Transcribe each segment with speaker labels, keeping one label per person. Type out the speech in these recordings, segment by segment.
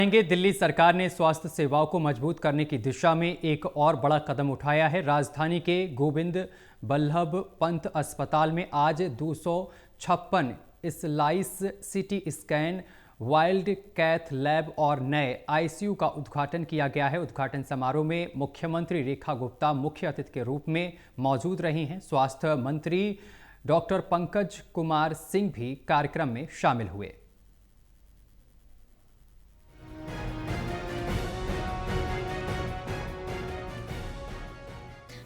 Speaker 1: दिल्ली सरकार ने स्वास्थ्य सेवाओं को मजबूत करने की दिशा में एक और बड़ा कदम उठाया है। राजधानी के गोविंद बल्लभ पंत अस्पताल में आज 256 slice CT scan, wild cath lab और नए आईसीयू का उद्घाटन किया गया है। उद्घाटन समारोह में मुख्यमंत्री रेखा गुप्ता मुख्य अतिथि के रूप में मौजूद रही हैं। स्वास्थ्य मंत्री डॉक्टर पंकज कुमार सिंह भी कार्यक्रम में शामिल हुए।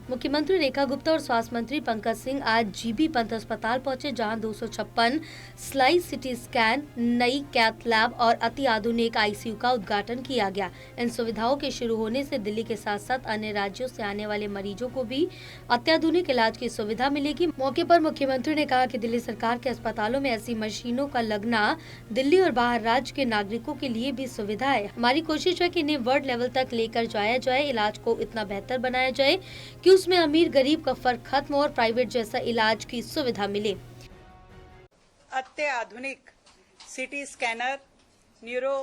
Speaker 2: मुख्यमंत्री रेखा गुप्ता और स्वास्थ्य मंत्री पंकज सिंह आज जीबी पंत अस्पताल पहुंचे, जहां 256 स्लाइस सिटी स्कैन, नई कैथ लैब और अति आधुनिक आईसीयू का उद्घाटन किया गया। इन सुविधाओं के शुरू होने से दिल्ली के साथ साथ अन्य राज्यों से आने वाले मरीजों को भी अत्याधुनिक इलाज की सुविधा मिलेगी। मौके पर मुख्यमंत्री ने कहा कि दिल्ली सरकार के अस्पतालों में ऐसी मशीनों का लगना दिल्ली और बाहर राज्य के नागरिकों के लिए भी सुविधा है। हमारी कोशिश है कि इन्हें वर्ल्ड लेवल तक लेकर जाया जाए, इलाज को इतना बेहतर बनाया जाए कि उसमें अमीर गरीब का फर्क खत्म हो और प्राइवेट जैसा इलाज की सुविधा मिले।
Speaker 3: अत्याधुनिक CT scanner, neuro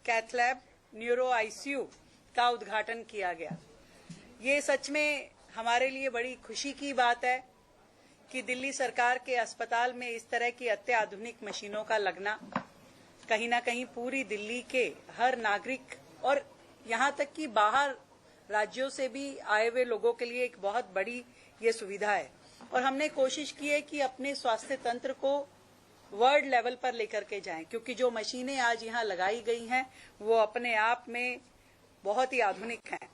Speaker 3: cath lab, neuro ICU का उद्घाटन किया गया। ये सच में हमारे लिए बड़ी खुशी की बात है कि दिल्ली सरकार के अस्पताल में इस तरह की अत्याधुनिक मशीनों का लगना कहीं ना कहीं पूरी दिल्ली के हर नागरिक और यहां तक कि बाहर राज्यों से भी आए हुए लोगों के लिए एक बहुत बड़ी ये सुविधा है। और हमने कोशिश की है कि अपने स्वास्थ्य तंत्र को वर्ल्ड लेवल पर लेकर के जाएं, क्योंकि जो मशीनें आज यहाँ लगाई गई हैं वो अपने आप में बहुत ही आधुनिक हैं।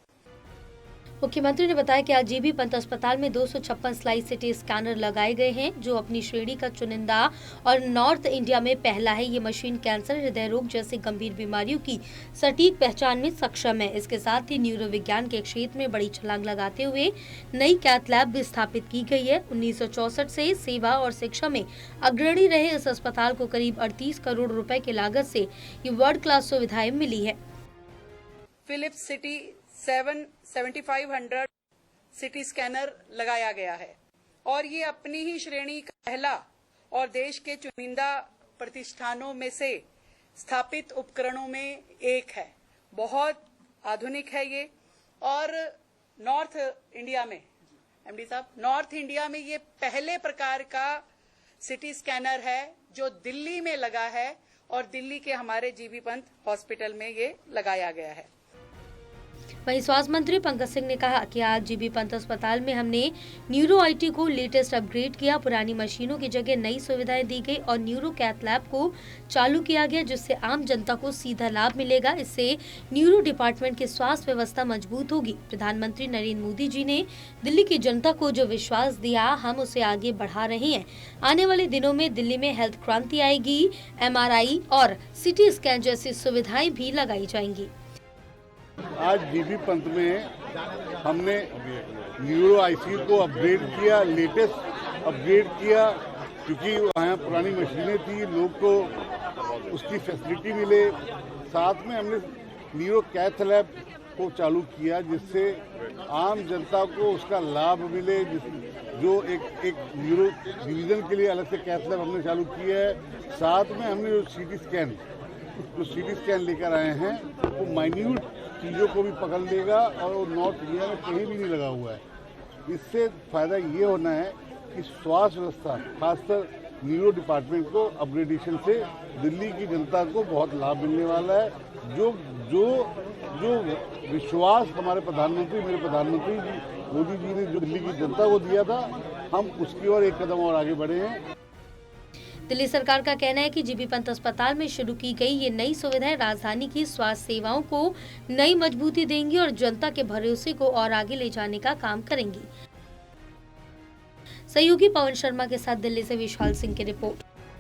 Speaker 2: मुख्यमंत्री ने बताया कि आज जीबी पंत अस्पताल में 256 स्लाइस सिटी स्कैनर लगाए गए हैं, जो अपनी श्रेणी का चुनिंदा और नॉर्थ इंडिया में पहला है। ये मशीन कैंसर, हृदय रोग जैसी गंभीर बीमारियों की सटीक पहचान में सक्षम है। इसके साथ ही न्यूरो विज्ञान के क्षेत्र में बड़ी छलांग लगाते हुए नई कैथ लैब भी स्थापित की गई है। 1964 से सेवा और शिक्षा में अग्रणी रहे इस अस्पताल को करीब 38 करोड़ रुपए की लागत से ये वर्ल्ड क्लास सुविधाएं मिली है।
Speaker 3: फिलिप्स सिटी 7500 सिटी स्कैनर लगाया गया है और ये अपनी ही श्रेणी का पहला और देश के चुनिंदा प्रतिष्ठानों में से स्थापित उपकरणों में एक है। बहुत आधुनिक है ये। और नॉर्थ इंडिया में एमडी साहब, नॉर्थ इंडिया में ये पहले प्रकार का सिटी स्कैनर है जो दिल्ली में लगा है और दिल्ली के हमारे जीबी पंत हॉस्पिटल में ये लगाया गया है।
Speaker 2: वहीं स्वास्थ्य मंत्री पंकज सिंह ने कहा कि आज जीबी पंत अस्पताल में हमने न्यूरो आईटी को लेटेस्ट अपग्रेड किया। पुरानी मशीनों की जगह नई सुविधाएं दी गई और न्यूरो कैथ लैब को चालू किया गया, जिससे आम जनता को सीधा लाभ मिलेगा। इससे न्यूरो डिपार्टमेंट की स्वास्थ्य व्यवस्था मजबूत होगी। प्रधानमंत्री नरेंद्र मोदी जी ने दिल्ली की जनता को जो विश्वास दिया, हम उसे आगे बढ़ा रहे हैं। आने वाले दिनों में दिल्ली में हेल्थ क्रांति आएगी। MRI और सिटी स्कैन जैसी सुविधाएं भी लगाई जाएंगी।
Speaker 4: आज जीबी पंत में हमने न्यूरो आईसीयू को अपग्रेड किया, लेटेस्ट अपग्रेड किया, क्योंकि वहाँ पुरानी मशीनें थी, लोग को उसकी फैसिलिटी मिले। साथ में हमने न्यूरो कैथ लैब को चालू किया, जिससे आम जनता को उसका लाभ मिले। जो एक न्यूरो डिवीजन के लिए अलग से कैथ लैब हमने चालू किया है। साथ में हमने जो सिटी स्कैन लेकर आए हैं वो माइन्यूट चीज़ों को भी पकड़ लेगा और वो नॉर्थ इंडिया में कहीं भी नहीं लगा हुआ है। इससे फायदा ये होना है कि स्वास्थ्य व्यवस्था, खासकर न्यूरो डिपार्टमेंट को अपग्रेडेशन से दिल्ली की जनता को बहुत लाभ मिलने वाला है। जो विश्वास हमारे प्रधानमंत्री, मेरे प्रधानमंत्री मोदी जी ने जो दिल्ली की जनता को दिया था, हम उसकी ओर एक कदम और आगे बढ़े हैं।
Speaker 2: दिल्ली सरकार का कहना है कि जीबी पंत अस्पताल में शुरू की गई ये नई सुविधाएं राजधानी की स्वास्थ्य सेवाओं को नई मजबूती देंगी और जनता के भरोसे को और आगे ले जाने का काम करेंगी। सहयोगी पवन शर्मा के साथ दिल्ली से विशाल सिंह की रिपोर्ट।